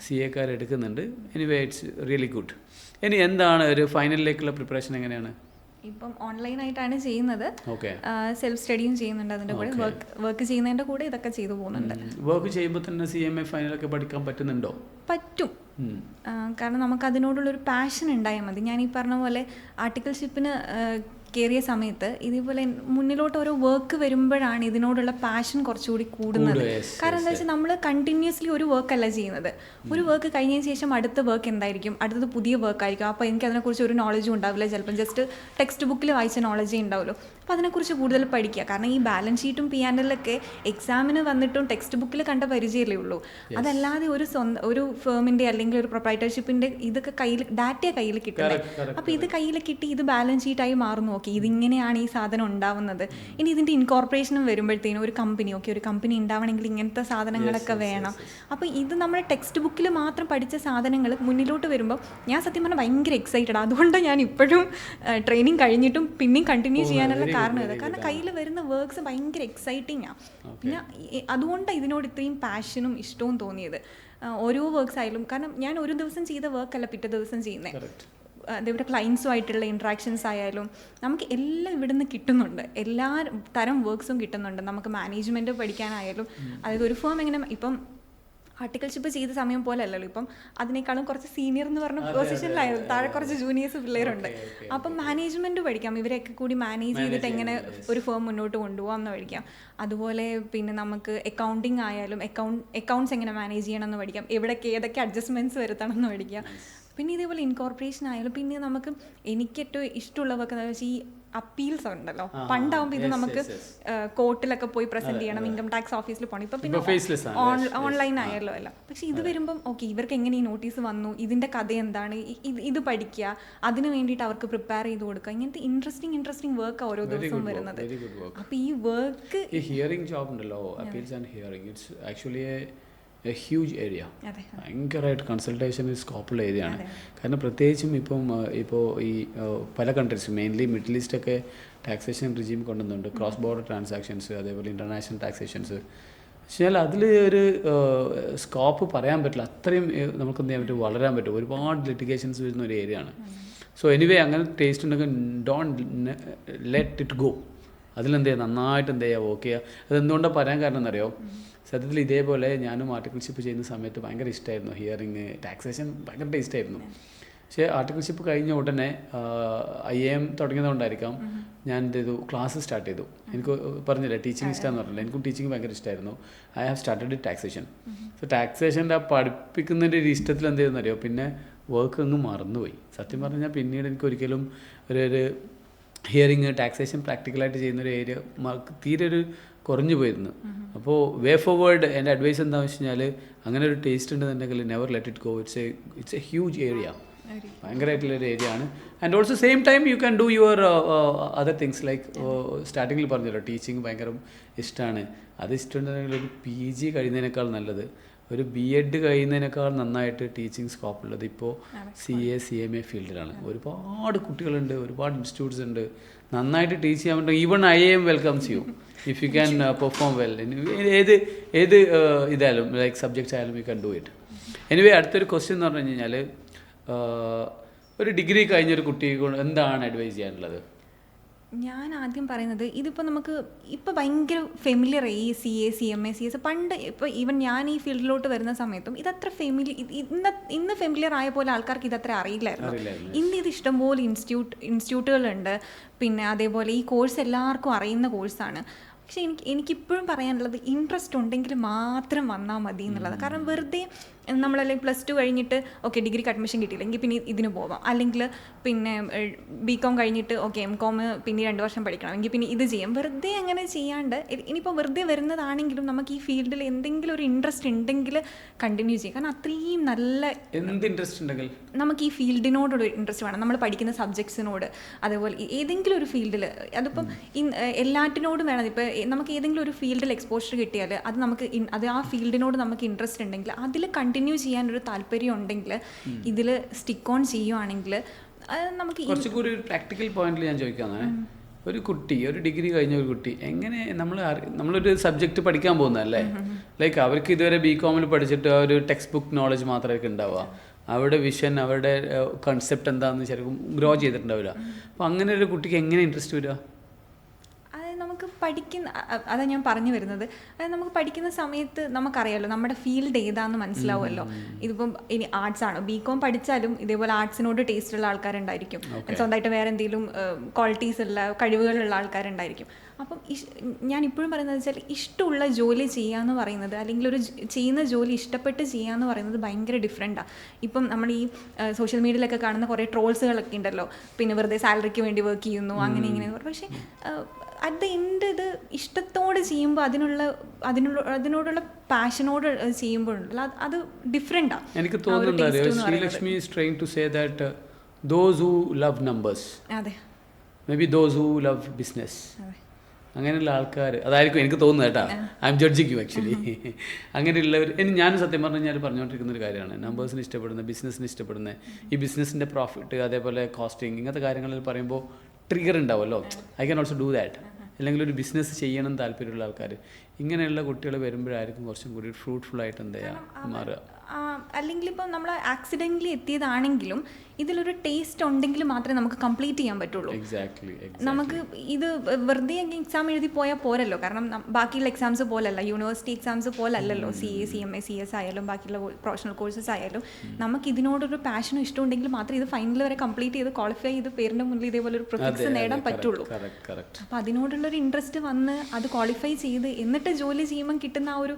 Speaker 2: CA എടുക്കുന്നുണ്ട്. Anyway it's really good. ഇനി എന്താണ് ഒരു ഫൈനലിലേക്കുള്ള പ്രിപ്പറേഷൻ എങ്ങനെയാണ്?
Speaker 1: ഇപ്പം ഓൺലൈനായിട്ടാണ് ചെയ്യുന്നത്. സെൽഫ് സ്റ്റഡിയും ചെയ്യുന്നുണ്ട്. അതിൻ്റെ കൂടെ വർക്ക് ചെയ്യുന്നതിൻ്റെ കൂടെ ഇതൊക്കെ ചെയ്തു പോകുന്നുണ്ട്.
Speaker 2: വർക്ക് ചെയ്യുമ്പോൾ തന്നെ CMA ഫൈനലൊക്കെ പഠിക്കാൻ പറ്റുന്നുണ്ടോ?
Speaker 1: പറ്റും. കാരണം നമുക്ക് അതിനോടുള്ളൊരു പാഷൻ ഉണ്ടായാൽ മതി. ഞാൻ ഈ പറഞ്ഞ പോലെ ആർട്ടിക്കൽഷിപ്പിന് കയറിയ സമയത്ത് ഇതേപോലെ മുന്നിലോട്ട് ഓരോ വർക്ക് വരുമ്പോഴാണ് ഇതിനോടുള്ള പാഷൻ കുറച്ചുകൂടി കൂടുന്നത്. കാരണം എന്താ വെച്ചാൽ നമ്മൾ കണ്ടിന്യൂസ്ലി ഒരു വർക്കല്ല ചെയ്യുന്നത്. ഒരു വർക്ക് കഴിഞ്ഞതിന് ശേഷം അടുത്ത വർക്ക് എന്തായിരിക്കും, അടുത്തത് പുതിയ വർക്ക് ആയിരിക്കും. അപ്പോൾ എനിക്ക് അതിനെക്കുറിച്ച് ഒരു നോളജും ഉണ്ടാവില്ല. ചിലപ്പം ജസ്റ്റ് ടെക്സ്റ്റ് ബുക്കിൽ വായിച്ച നോളജേ ഉണ്ടാവുള്ളൂ. അപ്പോൾ അതിനെക്കുറിച്ച് കൂടുതൽ പഠിക്കുക. കാരണം ഈ ബാലൻസ് ഷീറ്റും P&L എക്സാമിന് വന്നിട്ടും ടെക്സ്റ്റ് ബുക്കിൽ കണ്ട പരിചയമല്ലേ ഉള്ളൂ. അതല്ലാതെ ഒരു ഫേമിൻ്റെ അല്ലെങ്കിൽ ഒരു പ്രൊപ്രൈറ്റർഷിപ്പിൻ്റെ ഇതൊക്കെ ഡാറ്റ കയ്യിൽ കിട്ടുന്നത്. അപ്പോൾ ഇത് കയ്യിൽ കിട്ടി ഇത് ബാലൻസ് ഷീറ്റായി മാറുന്നു. ഓക്കെ, ഇതിങ്ങനെയാണ് ഈ സാധനം ഉണ്ടാവുന്നത്. ഇനി ഇതിൻ്റെ ഇൻകോർപ്പറേഷനും വരുമ്പോഴത്തേനും ഒരു കമ്പനി ഉണ്ടാവണമെങ്കിൽ ഇങ്ങനത്തെ സാധനങ്ങളൊക്കെ വേണം. അപ്പോൾ ഇത് നമ്മുടെ ടെക്സ്റ്റ് ബുക്കിൽ മാത്രം പഠിച്ച സാധനങ്ങൾ മുന്നിലോട്ട് വരുമ്പോൾ ഞാൻ സത്യം പറഞ്ഞാൽ ഭയങ്കര എക്സൈറ്റഡ്. അതുകൊണ്ടാണ് ഞാൻ ഇപ്പോഴും ട്രെയിനിങ് കഴിഞ്ഞിട്ടും പിന്നെയും കണ്ടിന്യൂ ചെയ്യാനുള്ള കാരണം ഇത്. കാരണം കയ്യിൽ വരുന്ന വർക്ക്സ് ഭയങ്കര എക്സൈറ്റിംഗ് ആണ്. പിന്നെ അതുകൊണ്ടാണ് ഇതിനോട് ഇത്രയും പാഷനും ഇഷ്ടവും തോന്നിയത്. ഓരോ വർക്ക്സ് ആയാലും, കാരണം ഞാൻ ഒരു ദിവസം ചെയ്ത വർക്കല്ല പിറ്റേ ദിവസം ചെയ്യുന്നത്. അതേപോലെ ക്ലയൻസുമായിട്ടുള്ള ഇൻട്രാക്ഷൻസ് ആയാലും നമുക്ക് എല്ലാം ഇവിടുന്ന് കിട്ടുന്നുണ്ട്. എല്ലാ തരം വർക്ക്സും കിട്ടുന്നുണ്ട്. നമുക്ക് മാനേജ്മെൻറ്റ് പഠിക്കാനായാലും, അതായത് ഒരു ഫേം എങ്ങനെ ഇപ്പം ആർട്ടിക്കൽഷിപ്പ് ചെയ്ത സമയം പോലെ അല്ലല്ലോ. ഇപ്പം അതിനേക്കാളും കുറച്ച് സീനിയർ എന്ന് പറഞ്ഞ പൊസിഷനിലായിരുന്നു. താഴെ കുറച്ച് ജൂനിയേഴ്സ് പിള്ളേരുണ്ട്. അപ്പം മാനേജ്മെൻറ്റ് പഠിക്കാം. ഇവരെയൊക്കെ കൂടി മാനേജ് ചെയ്തിട്ട് എങ്ങനെ ഒരു ഫേം മുന്നോട്ട് കൊണ്ടുപോകാം എന്ന് പഠിക്കാം. അതുപോലെ പിന്നെ നമുക്ക് അക്കൗണ്ടിങ് ആയാലും അക്കൗണ്ട്സ് എങ്ങനെ മാനേജ് ചെയ്യണം എന്ന് പഠിക്കാം. എവിടെയൊക്കെ ഏതൊക്കെ അഡ്ജസ്റ്റ്മെൻറ്റ്സ് വരുത്തണം എന്ന് പഠിക്കാം. പിന്നെ ഇതേപോലെ ഇൻകോർപ്പറേഷൻ ആയാലും പിന്നെ നമുക്ക് എനിക്കേറ്റവും ഇഷ്ടമുള്ളതൊക്കെ എന്താ വെച്ചാൽ ഈ അപ്പീൽസ് ഉണ്ടല്ലോ. പണ്ടാവുമ്പോൾ ഇത് നമുക്ക് കോർട്ടിലൊക്കെ പോയി പ്രസന്റ് ചെയ്യണം, ഇൻകം ടാക്സ് ഓഫീസിൽ പോകണം. ഇപ്പം പിന്നെ ഓൺലൈൻ ആയല്ലോ അല്ല. പക്ഷെ ഇത് വരുമ്പം ഓക്കെ, ഇവർക്ക് എങ്ങനെ ഈ നോട്ടീസ് വന്നു, ഇതിൻ്റെ കഥ എന്താണ്, ഇത് പഠിക്കുക, അതിന് വേണ്ടിയിട്ട് അവർക്ക് പ്രിപ്പയർ ചെയ്ത് കൊടുക്കുക. ഇങ്ങനത്തെ ഇൻട്രസ്റ്റിംഗ് വർക്ക് ഓരോ ദിവസവും വരുന്നത്. അപ്പോൾ ഈ വർക്ക്
Speaker 2: ഹിയറിംഗ് ജോബ് ഉണ്ടല്ലോ, appeals and hearing, it's actually A huge area. ഭയങ്കരമായിട്ട് കൺസൾട്ടേഷന് സ്കോപ്പുള്ള ഏരിയ ആണ്. കാരണം പ്രത്യേകിച്ചും ഇപ്പോൾ ഈ പല കൺട്രീസ്, മെയിൻലി മിഡിൽ ഈസ്റ്റൊക്കെ ടാക്സേഷൻ റിജീം കൊണ്ടുവന്നുണ്ട്. ക്രോസ് ബോർഡർ ട്രാൻസാക്ഷൻസ്, അതേപോലെ ഇൻ്റർനാഷണൽ ടാക്സേഷൻസ്. പക്ഷേ അതിൽ ഒരു സ്കോപ്പ് പറയാൻ പറ്റില്ല. അത്രയും നമുക്ക് എന്ത് ചെയ്യാൻ പറ്റും, വളരാൻ പറ്റും. ഒരുപാട് ലിറ്റിഗേഷൻസ് വരുന്ന ഒരു ഏരിയ ആണ്. സോ എനിവേ അങ്ങനെ ടേസ്റ്റ് ഉണ്ടെങ്കിൽ ഡോണ്ട് ലെറ്റ് ഇറ്റ് ഗോ. അതിലെന്ത് ചെയ്യുക, നന്നായിട്ട് എന്ത് ചെയ്യുക, വർക്ക് ചെയ്യുക. അതെന്തുകൊണ്ടാണ് പറയാൻ കാരണം എന്നറിയോ, സത്യത്തിൽ ഇതേപോലെ ഞാനും ആർട്ടിക്കൽഷിപ്പ് ചെയ്യുന്ന സമയത്ത് ഭയങ്കര ഇഷ്ടമായിരുന്നു. ഹിയറിങ്, ടാക്സേഷൻ ഭയങ്കര ടേസ്റ്റായിരുന്നു. പക്ഷേ ആർട്ടിക്കൽഷിപ്പ് കഴിഞ്ഞ ഉടനെ IAM തുടങ്ങിയതുകൊണ്ടായിരിക്കാം ഞാൻ എന്ത് ചെയ്തു, ക്ലാസ് സ്റ്റാർട്ട് ചെയ്തു. എനിക്ക് പറഞ്ഞില്ല ടീച്ചിങ് ഇഷ്ടമെന്ന് പറഞ്ഞില്ല, എനിക്കും ടീച്ചിങ് ഭയങ്കര ഇഷ്ടമായിരുന്നു. I have started taxation. So ടാക്സേഷൻ്റെ ആ പഠിപ്പിക്കുന്നതിൻ്റെ ഒരു ഇഷ്ടത്തിൽ എന്ത് ചെയ്യുന്നറിയോ, പിന്നെ വർക്ക് അങ്ങ് മറന്നുപോയി. സത്യം പറഞ്ഞാൽ പിന്നീട് എനിക്കൊരിക്കലും ഒരു ഹിയറിങ്, ടാക്സേഷൻ പ്രാക്ടിക്കലായിട്ട് ചെയ്യുന്നൊരു ഏരിയ തീരെ ഒരു കുറഞ്ഞു പോയിരുന്നു. അപ്പോൾ വേ ഫോർവേഡ് എൻ്റെ അഡ്വൈസ് എന്താണെന്ന് വെച്ച് കഴിഞ്ഞാൽ, അങ്ങനെ ഒരു ടേസ്റ്റ് ഉണ്ടെന്നുണ്ടെങ്കിൽ never let it go. It's a huge area, ഭയങ്കരമായിട്ടുള്ളൊരു ഏരിയ ആണ്. And also same time you can do your other things like സ്റ്റാർട്ടിങ്ങിൽ പറഞ്ഞല്ലോ ടീച്ചിങ് ഭയങ്കര ഇഷ്ടമാണ്. അത് ഇഷ്ടമുണ്ടെങ്കിൽ ഒരു PG കഴിയുന്നതിനേക്കാൾ നല്ലത് ഒരു B.Ed കഴിയുന്നതിനേക്കാൾ നന്നായിട്ട് ടീച്ചിങ് സ്കോപ്പ് ഉള്ളത് ഇപ്പോൾ CA CMA ഫീൽഡിലാണ്. ഒരുപാട് കുട്ടികളുണ്ട്, ഒരുപാട് ഇൻസ്റ്റിറ്റ്യൂട്ട്സ് ഉണ്ട്. നന്നായിട്ട് ടീച്ച് ചെയ്യാൻ പറ്റും. Even IAM welcomes you if you can perform well. ഏത് ഇതായാലും ലൈക്ക് സബ്ജക്ട്സ് ആയാലും U can do it. Anyway അടുത്തൊരു ക്വസ്റ്റ്യൻ എന്ന് പറഞ്ഞു കഴിഞ്ഞാൽ, ഒരു ഡിഗ്രി കഴിഞ്ഞൊരു കുട്ടിക്ക് എന്താണ് അഡ്വൈസ് ചെയ്യാനുള്ളത്?
Speaker 1: ഞാൻ ആദ്യം പറയുന്നത്, ഇതിപ്പോൾ നമുക്ക് ഇപ്പോൾ ഭയങ്കര ഫെമിലിയർ ഈ CA CMA CS. പണ്ട് ഇപ്പോൾ ഈവൻ ഞാൻ ഈ ഫീൽഡിലോട്ട് വരുന്ന സമയത്തും ഇതത്ര ഇന്ന് ഫെമിലിയർ ആയ പോലെ ആൾക്കാർക്ക് ഇതത്ര അറിയില്ലായിരുന്നു. ഇന്ന് ഇത് ഇഷ്ടംപോലെ ഇൻസ്റ്റിറ്റ്യൂട്ടുകളുണ്ട്. പിന്നെ അതേപോലെ ഈ കോഴ്സ് എല്ലാവർക്കും അറിയുന്ന കോഴ്സാണ്. പക്ഷേ എനിക്കിപ്പോഴും പറയാനുള്ളത്, ഇൻട്രസ്റ്റ് ഉണ്ടെങ്കിൽ മാത്രം വന്നാൽ മതി എന്നുള്ളത്. കാരണം വെറുതെ നമ്മളല്ലെങ്കിൽ +2 കഴിഞ്ഞിട്ട് ഓക്കെ ഡിഗ്രിക്ക് അഡ്മിഷൻ കിട്ടിയില്ല എങ്കിൽ പിന്നെ ഇതിന് പോവാം, അല്ലെങ്കിൽ പിന്നെ BCom കഴിഞ്ഞിട്ട് ഓക്കെ MCom പിന്നെ 2 വർഷം പഠിക്കണം എങ്കിൽ പിന്നെ ഇത് ചെയ്യാം. വെറുതെ അങ്ങനെ ചെയ്യാണ്ട് ഇനിയിപ്പോൾ വെറുതെ വരുന്നതാണെങ്കിലും നമുക്ക് ഈ ഫീൽഡിൽ എന്തെങ്കിലും ഒരു ഇൻട്രസ്റ്റ് ഉണ്ടെങ്കിൽ കണ്ടിന്യൂ ചെയ്യും. കാരണം അത്രയും നല്ല
Speaker 2: എന്ത് ഇൻട്രസ്റ്റ് ഉണ്ടെങ്കിൽ
Speaker 1: നമുക്ക് ഈ ഫീൽഡിനോടൊരു ഇൻട്രസ്റ്റ് വേണം, നമ്മൾ പഠിക്കുന്ന സബ്ജക്ട്സിനോട്. അതേപോലെ ഏതെങ്കിലും ഒരു ഫീൽഡിൽ അതിപ്പം എല്ലാറ്റിനോടും വേണം. ഇപ്പോൾ നമുക്ക് ഏതെങ്കിലും ഒരു ഫീൽഡിൽ എക്സ്പോഷർ കിട്ടിയാൽ അത് നമുക്ക് അത് ആ ഫീൽഡിനോട് നമുക്ക് ഇൻട്രസ്റ്റ് ഉണ്ടെങ്കിൽ അതിൽ കണ്ടിന്യൂ ചെയ്യാനൊരു താല്പര്യം ഉണ്ടെങ്കിൽ ഇതിൽ സ്റ്റിക്ക് ഓൺ ചെയ്യുവാണെങ്കിൽ അത് നമുക്ക്
Speaker 2: കുറച്ചുകൂടി ഒരു പ്രാക്ടിക്കൽ പോയിന്റിൽ ഞാൻ ചോദിക്കാന്ന്, ഒരു കുട്ടി ഒരു ഡിഗ്രി കഴിഞ്ഞ ഒരു കുട്ടി എങ്ങനെ നമ്മളൊരു സബ്ജക്റ്റ് പഠിക്കാൻ പോകുന്നതല്ലേ, ലൈക്ക് അവർക്ക് ഇതുവരെ BCom പഠിച്ചിട്ട് ഒരു ടെക്സ്റ്റ് ബുക്ക് നോളജ് മാത്രമേ ഉണ്ടാവുക, അവരുടെ വിഷൻ അവരുടെ കൺസെപ്റ്റ് എന്താണെന്ന് ശരിക്കും ഗ്രോ ചെയ്തിട്ടുണ്ടാവില്ല. അപ്പോൾ അങ്ങനെ ഒരു കുട്ടിക്ക് എങ്ങനെ ഇൻട്രസ്റ്റ് വരിക?
Speaker 1: നമുക്ക് അതാ ഞാൻ പറഞ്ഞു വരുന്നത്, അതായത് നമുക്ക് പഠിക്കുന്ന സമയത്ത് നമുക്കറിയാമല്ലോ നമ്മുടെ ഫീൽഡ് ഏതാണെന്ന് മനസ്സിലാവുമല്ലോ. ഇതിപ്പം ഇനി ആർട്സ് ആണോ, BCom പഠിച്ചാലും ഇതേപോലെ ആർട്സിനോട് ടേസ്റ്റ് ഉള്ള ആൾക്കാരുണ്ടായിരിക്കും, സ്വന്തമായിട്ട് വേറെ എന്തെങ്കിലും ക്വാളിറ്റീസ് ഉള്ള കഴിവുകളുള്ള ആൾക്കാരുണ്ടായിരിക്കും. അപ്പം ഞാൻ ഇപ്പോഴും പറയുന്നത് വെച്ചാൽ ഇഷ്ടമുള്ള ജോലി ചെയ്യാന്ന് പറയുന്നത്, അല്ലെങ്കിൽ ഒരു ചെയ്യുന്ന ജോലി ഇഷ്ടപ്പെട്ട് ചെയ്യാന്ന് പറയുന്നത് ഭയങ്കര ഡിഫറെൻറ്റാണ്. ഇപ്പം നമ്മൾ ഈ സോഷ്യൽ മീഡിയയിലൊക്കെ കാണുന്ന കുറേ ട്രോൾസുകളൊക്കെ ഉണ്ടല്ലോ, പിന്നെ വെറുതെ സാലറിക്ക് വേണ്ടി വർക്ക് ചെയ്യുന്നു അങ്ങനെ ഇങ്ങനെ. പക്ഷേ അറ്റ് ദ എൻഡ് ഇത് ഇഷ്ടത്തോടെ ചെയ്യുമ്പോൾ അതിനോടുള്ള പാഷനോട് ചെയ്യുമ്പോഴുണ്ടല്ലോ അത് ഡിഫറെൻറ്റാണ്.
Speaker 2: എനിക്ക് തോന്നുന്നുണ്ട് Sreelakshmi is trying to say that those who love numbers,
Speaker 1: അതെ,
Speaker 2: maybe those who love business, അങ്ങനെയുള്ള ആൾക്കാർ അതായിരിക്കും എനിക്ക് തോന്നുന്നത് കേട്ടോ. I'm judging you actually. അങ്ങനെയുള്ളവർ ഞാനും സത്യം പറഞ്ഞു കഴിഞ്ഞാൽ പറഞ്ഞുകൊണ്ടിരിക്കുന്ന ഒരു കാര്യമാണ്, നമ്പേഴ്സിന് ഇഷ്ടപ്പെടുന്ന, ബിസിനസ്സിന് ഇഷ്ടപ്പെടുന്ന, ഈ ബിസിനസ്സിൻ്റെ പ്രോഫിറ്റ് അതേപോലെ കോസ്റ്റിംഗ് ഇങ്ങനത്തെ കാര്യങ്ങളിൽ പറയുമ്പോൾ ട്രിഗർ ഉണ്ടാവുമല്ലോ, I can also do that. അല്ലെങ്കിൽ ഒരു ബിസിനസ് ചെയ്യണം താല്പര്യമുള്ള ആൾക്കാർ, ഇങ്ങനെയുള്ള കുട്ടികൾ വരുമ്പോഴായിരിക്കും കുറച്ചും കൂടി ഫ്രൂട്ട്ഫുൾ ആയിട്ട് എന്താ മാറുക.
Speaker 1: അല്ലെങ്കിൽ ഇപ്പം നമ്മൾ ആക്സിഡൻ്റലി എത്തിയതാണെങ്കിലും ഇതിലൊരു ടേസ്റ്റ് ഉണ്ടെങ്കിൽ മാത്രമേ നമുക്ക് കംപ്ലീറ്റ് ചെയ്യാൻ പറ്റുള്ളൂ. നമുക്ക് ഇത് വെറുതെ എക്സാം എഴുതി പോയാൽ പോരല്ലോ, കാരണം ബാക്കിയുള്ള എക്സാംസ് പോലല്ല, യൂണിവേഴ്സിറ്റി എക്സാംസ് പോലല്ലല്ലോ, CA CMA CS ആയാലും ബാക്കിയുള്ള പ്രൊഫഷണൽ കോഴ്സസ് ആയാലും. നമുക്ക് ഇതിനോടൊരു പാഷനും ഇഷ്ടമുണ്ടെങ്കിൽ മാത്രമേ ഇത് ഫൈനൽ വരെ കംപ്ലീറ്റ് ചെയ്ത് ക്വാളിഫൈ ചെയ്ത് പേരിൻ്റെ മുന്നിൽ ഇതേപോലെ ഒരു പ്രിഫിക്സ് നേടാൻ പറ്റുള്ളൂ. അപ്പോൾ അതിനോടുള്ളൊരു ഇൻട്രസ്റ്റ് വന്ന് അത് ക്വാളിഫൈ ചെയ്ത് എന്നിട്ട് ജോലി ചെയ്യുമ്പം കിട്ടുന്ന ആ ഒരു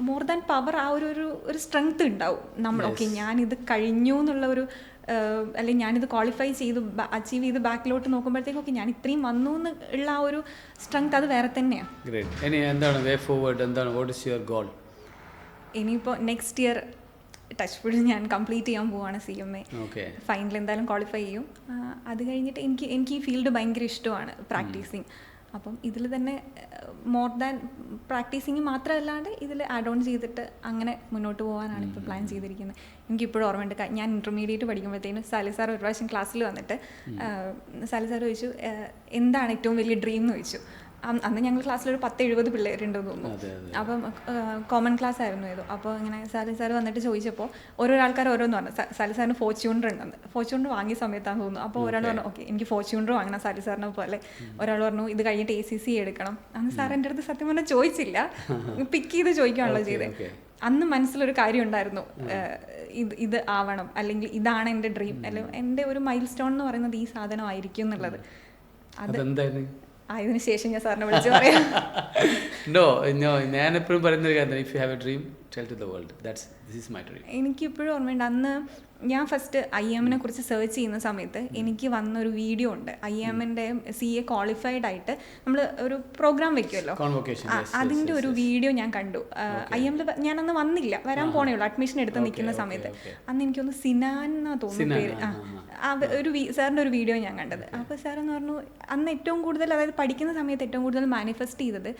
Speaker 1: മോർ ദാൻ പവർ, ആ ഒരു സ്ട്രെങ്ത് ഉണ്ടാവും നമ്മൾ. ഓക്കെ ഞാനിത് കഴിഞ്ഞു എന്നുള്ള ഒരു, അല്ലെങ്കിൽ ഞാനിത് ക്വാളിഫൈ ചെയ്തു അച്ചീവ് ചെയ്ത് ബാക്കിലോട്ട് നോക്കുമ്പോഴത്തേക്കും ഓക്കെ ഞാൻ ഇത്രയും വന്നു എന്നുള്ള ആ ഒരു സ്ട്രെങ്ത് അത് വേറെ തന്നെയാണ്. ഇനിയിപ്പോൾ നെക്സ്റ്റ് ഇയർ ടച്ച് ഫുഡ് ഞാൻ കംപ്ലീറ്റ് ചെയ്യാൻ പോവാണ് CMA. ഫൈനൽ എന്തായാലും ക്വാളിഫൈ ചെയ്യും. അത് കഴിഞ്ഞിട്ട് എനിക്ക് ഈ ഫീൽഡ് ഭയങ്കര ഇഷ്ടമാണ്, പ്രാക്ടീസിങ്. അപ്പം ഇതിൽ തന്നെ മോർ ദാൻ പ്രാക്ടീസിങ് മാത്രമല്ലാണ്ട് ഇതിൽ ആഡ് ഓൺ ചെയ്തിട്ട് അങ്ങനെ മുന്നോട്ട് പോകാനാണ് ഇപ്പോൾ പ്ലാൻ ചെയ്തിരിക്കുന്നത്. എനിക്കിപ്പോഴും ഓർമ്മയുണ്ട്, ഞാൻ ഇൻ്റർമീഡിയറ്റ് പഠിക്കുമ്പോഴത്തേനും സാലി സാർ ഒരു പ്രാവശ്യം ക്ലാസ്സിൽ വന്നിട്ട് സാലി സാർ ചോദിച്ചു എന്താണ് ഏറ്റവും വലിയ ഡ്രീം എന്ന് ചോദിച്ചു. അന്ന് ഞങ്ങൾ ക്ലാസ്സിലൊരു 10-70 പിള്ളേരുണ്ടെന്ന് തോന്നുന്നു. അപ്പം കോമൺ ക്ലാസ് ആയിരുന്നു ഏതോ. അപ്പോൾ ഇങ്ങനെ സാലി സാർ വന്നിട്ട് ചോദിച്ചപ്പോൾ ഓരോ ആൾക്കാർ ഓരോന്ന് പറഞ്ഞു. സാലി സാറിന് ഫോർച്യൂണർ ഉണ്ടെന്ന്, ഫോർച്യൂണർ വാങ്ങിയ സമയത്താണെന്ന് തോന്നുന്നു. അപ്പോൾ ഒരാൾ പറഞ്ഞു ഓക്കെ എനിക്ക് ഫോർച്യൂണർ വാങ്ങണം സാലി സാറിനെ പോലെ. ഒരാൾ പറഞ്ഞു ഇത് കഴിഞ്ഞിട്ട് ACC എടുക്കണം. അന്ന് സാർ എൻ്റെ അടുത്ത് സത്യം പറഞ്ഞാൽ ചോദിച്ചില്ല, പിക്ക് ചെയ്ത് ചോദിക്കുകയാണല്ലോ ചെയ്തത്. അന്ന് മനസ്സിലൊരു കാര്യം ഉണ്ടായിരുന്നു, ഇത് ആവണം, അല്ലെങ്കിൽ ഇതാണ് എൻ്റെ ഡ്രീം, അല്ലെങ്കിൽ എൻ്റെ ഒരു മൈൽ സ്റ്റോൺ എന്ന് പറയുന്നത് ഈ സാധനമായിരിക്കും എന്നുള്ളത്. അതിന് ശേഷം ഞാൻ സാറിനെ വിളിച്ച് പറയാം.
Speaker 2: ഞാൻ എപ്പോഴും പറയുന്ന ഒരു കാര്യം, if you have a dream tell to the world, this is my dream.
Speaker 1: എനിക്കിപ്പോഴും ഓർമ്മയുണ്ട്, അന്ന് ഞാൻ ഫസ്റ്റ് IIM കുറിച്ച് സെർച്ച് ചെയ്യുന്ന സമയത്ത് എനിക്ക് വന്നൊരു വീഡിയോ ഉണ്ട്. IIMൻ്റെ CA ക്വാളിഫൈഡ് ആയിട്ട് നമ്മൾ ഒരു പ്രോഗ്രാം വെക്കുമല്ലോ, അതിൻ്റെ ഒരു വീഡിയോ ഞാൻ കണ്ടു. IIMൽ ഞാനന്ന് വന്നില്ല, വരാൻ പോണേ ഉള്ളൂ, അഡ്മിഷൻ എടുത്ത് നിൽക്കുന്ന സമയത്ത്. അന്ന് എനിക്കൊന്ന് സിനാൻ എന്നാ തോന്നുന്നു പേര്. ഒരു സാറിൻ്റെ ഒരു വീഡിയോ ഞാൻ കണ്ടത്. അപ്പോൾ സാറെന്ന് പറഞ്ഞു അന്ന് ഏറ്റവും കൂടുതൽ, അതായത് പഠിക്കുന്ന സമയത്ത് ഏറ്റവും കൂടുതൽ മാനിഫെസ്റ്റ് ചെയ്തത്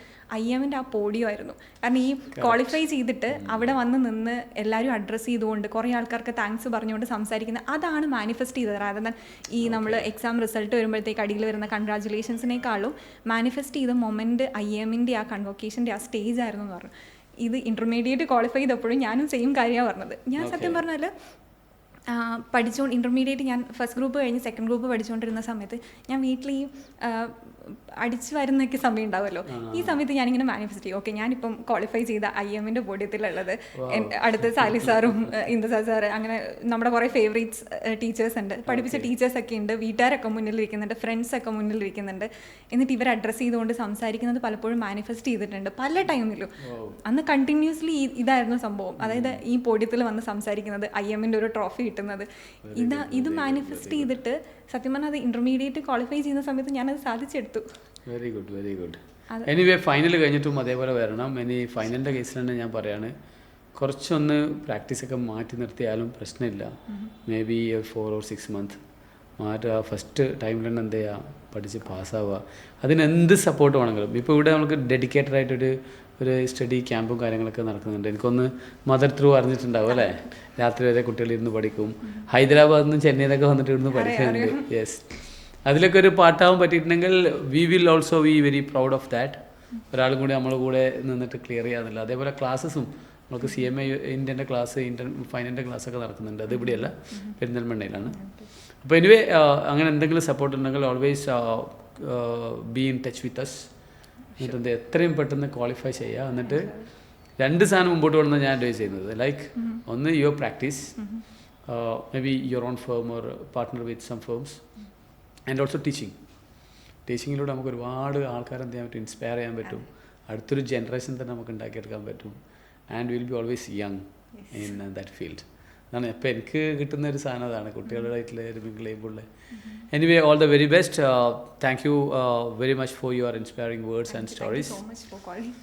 Speaker 1: IIMൻ്റെ ആ പോഡിയോ ആയിരുന്നു. കാരണം ഈ ക്വാളിഫൈ ചെയ്തിട്ട് അവിടെ വന്ന് നിന്ന് എല്ലാവരും അഡ്രസ്സ് ചെയ്തുകൊണ്ട് കുറേ ആൾക്കാർക്ക് താങ്ക്സ് പറഞ്ഞുകൊണ്ട് സംസാരിക്കുന്നത്, അതാണ് മാനിഫെസ്റ്റ് ചെയ്തത്. അതായത് ഈ നമ്മൾ എക്സാം റിസൾട്ട് വരുമ്പോഴത്തേക്ക് അടിയിൽ വരുന്ന കൺഗ്രാജുലേഷൻസിനേക്കാളും മാനിഫെസ്റ്റ് ചെയ്ത മൊമെൻറ്റ് IIMൻ്റെ ആ കൺവൊക്കേഷൻ്റെ ആ സ്റ്റേജ് ആയിരുന്നു എന്ന് പറഞ്ഞു. ഇത് ഇൻ്റർമീഡിയറ്റ് ക്വാളിഫൈ ചെയ്തപ്പോഴും ഞാനും സെയിം കാര്യമാണ് പറഞ്ഞത്. ഞാൻ സത്യം പറഞ്ഞാൽ ഇൻ്റർമീഡിയറ്റ് ഞാൻ ഫസ്റ്റ് ഗ്രൂപ്പ് കഴിഞ്ഞ് സെക്കൻഡ് ഗ്രൂപ്പ് പഠിച്ചുകൊണ്ടിരുന്ന സമയത്ത് ഞാൻ വീട്ടിൽ ഈ അടിച്ചു വരുന്നൊക്കെ സമയം ഉണ്ടാവുമല്ലോ. ഈ സമയത്ത് ഞാനിങ്ങനെ മാനിഫെസ്റ്റ് ചെയ്യും, ഓക്കെ ഞാനിപ്പം ക്വാളിഫൈ ചെയ്ത IM പോഡിയത്തിലുള്ളത് അടുത്ത് സാലി സാറും ഇന്ദുസാ സാറ്, അങ്ങനെ നമ്മുടെ കുറേ ഫേവറേറ്റ്സ് ടീച്ചേഴ്സ് ഉണ്ട്, പഠിപ്പിച്ച ടീച്ചേഴ്സൊക്കെ ഉണ്ട്, വീട്ടുകാരൊക്കെ മുന്നിലിരിക്കുന്നുണ്ട്, ഫ്രണ്ട്സൊക്കെ മുന്നിലിരിക്കുന്നുണ്ട്. എന്നിട്ട് ഇവർ അഡ്രസ്സ് ചെയ്തുകൊണ്ട് സംസാരിക്കുന്നത് പലപ്പോഴും മാനിഫെസ്റ്റ് ചെയ്തിട്ടുണ്ട് പല ടൈമിലും. അന്ന് കണ്ടിന്യൂസ്ലി ഇതായിരുന്നു സംഭവം. അതായത് ഈ പോഡിയത്തിൽ വന്ന് സംസാരിക്കുന്നത്, IM ഒരു ട്രോഫി കിട്ടുന്നത്, ഇത് മാനിഫെസ്റ്റ് ചെയ്തിട്ട് സത്യം പറഞ്ഞാൽ അത് ഇൻ്റർമീഡിയറ്റ് ക്വാളിഫൈ ചെയ്യുന്ന സമയത്ത് ഞാനത് സാധിച്ചെടുത്തു.
Speaker 2: Very good, very good. Anyway final കഴിഞ്ഞിട്ടും അതേപോലെ വരണം. ഇനി ഫൈനലിൻ്റെ കേസിൽ തന്നെ ഞാൻ പറയാണ്, കുറച്ചൊന്ന് പ്രാക്ടീസൊക്കെ മാറ്റി നിർത്തിയാലും പ്രശ്നമില്ല. മേ ബി 4 or 6 months മാറ്റുക. ഫസ്റ്റ് ടൈമിൽ തന്നെ എന്ത് ചെയ്യുക, പഠിച്ച് പാസ്സാവുക. അതിനെന്ത് സപ്പോർട്ട് വേണമെങ്കിലും. ഇപ്പോൾ ഇവിടെ നമുക്ക് ഡെഡിക്കേറ്റഡ് ആയിട്ടൊരു സ്റ്റഡി ക്യാമ്പും കാര്യങ്ങളൊക്കെ നടക്കുന്നുണ്ട്. എനിക്കൊന്ന് മദർ ത്രൂ അറിഞ്ഞിട്ടുണ്ടാവും അല്ലേ, രാത്രി വരെ കുട്ടികളിരുന്ന് പഠിക്കും. ഹൈദരാബാദിൽ നിന്നും ചെന്നൈയിൽ നിന്നൊക്കെ വന്നിട്ട് ഇരുന്ന് പഠിക്കുന്നുണ്ട്. യെസ്, അതിലൊക്കെ ഒരു പാട്ടാവാൻ പറ്റിയിട്ടുണ്ടെങ്കിൽ we will also be very proud of that. ഒരാളും കൂടി നമ്മളെ കൂടെ നിന്നിട്ട് ക്ലിയർ ചെയ്യാന്നില്ല. അതേപോലെ ക്ലാസ്സസും നമുക്ക് CMA ഇന്ത്യൻ്റെ ക്ലാസ്, ഫൈനലിൻ്റെ ക്ലാസ്സൊക്കെ നടക്കുന്നുണ്ട്. അത് ഇവിടെയല്ല, പെരിന്തൽമണ്ണയിലാണ്. അപ്പോൾ എനിവേ അങ്ങനെ എന്തെങ്കിലും സപ്പോർട്ട് ഉണ്ടെങ്കിൽ always be in touch with us. എന്നിട്ട് എത്രയും പെട്ടെന്ന് ക്വാളിഫൈ ചെയ്യുക. എന്നിട്ട് 2 സാധനം മുമ്പോട്ട് കൊണ്ടുവന്ന് ഞാൻ അഡ്വൈസ് ചെയ്യുന്നത്, ലൈക്ക് ഒന്ന് your practice, maybe your own firm or partner with some firms, and also ടീച്ചിങ്ങിലൂടെ നമുക്ക് ഒരുപാട് ആൾക്കാരെ എന്ത് ചെയ്യാൻ പറ്റും, ഇൻസ്പയർ ചെയ്യാൻ പറ്റും. അടുത്തൊരു ജനറേഷൻ തന്നെ നമുക്ക് ഉണ്ടാക്കിയെടുക്കാൻ പറ്റും. And will be always young in that field. അതാണ് ഇപ്പോൾ എനിക്ക് കിട്ടുന്ന ഒരു സാധനം അതാണ്, കുട്ടികളുടെ ഒരു മിങ്കിൾ ചെയ്യുമ്പോൾ. Anyway all the very best. Thank you very much for your inspiring words and stories.
Speaker 1: Thank you so much for calling.